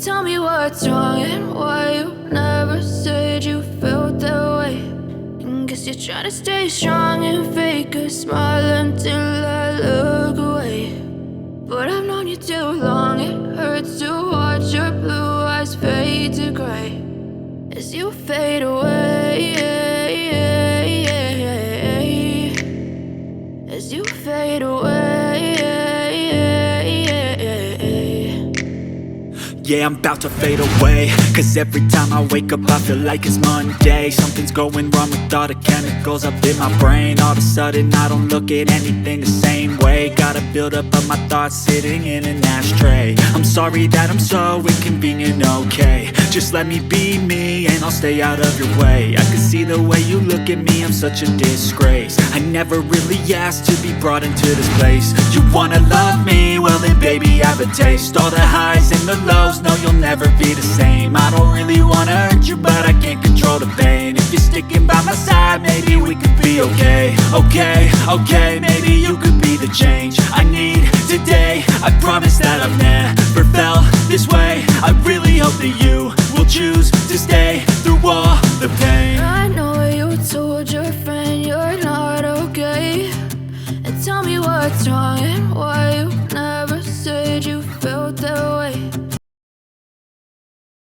tell me what's wrong and why you never said you felt that way. And guess you're trying to stay strong and fake a smile until I look away. But I've known you too long, it hurts to watch your blue eyes fade to gray as you fade away, as you fade away. Yeah, I'm about to fade away, cause every time I wake up I feel like it's Monday. Something's going wrong with all the chemicals up in my brain. All of a sudden I don't look at anything the same way. Got a build up of my thoughts sitting in an ashtray. I'm sorry that I'm so inconvenient, okay. Just let me be me and I'll stay out of your way. I can see the way you look at me, I'm such a disgrace. I never really asked to be brought into this place. You wanna love me? Well then baby have a taste. All the highs and the lows, no you'll never be the same. I don't really wanna hurt you but I can't control the pain. If you're sticking by my side maybe we could be okay. Okay, maybe you could be the change I need today. I promise that I've never felt this way. I really hope that you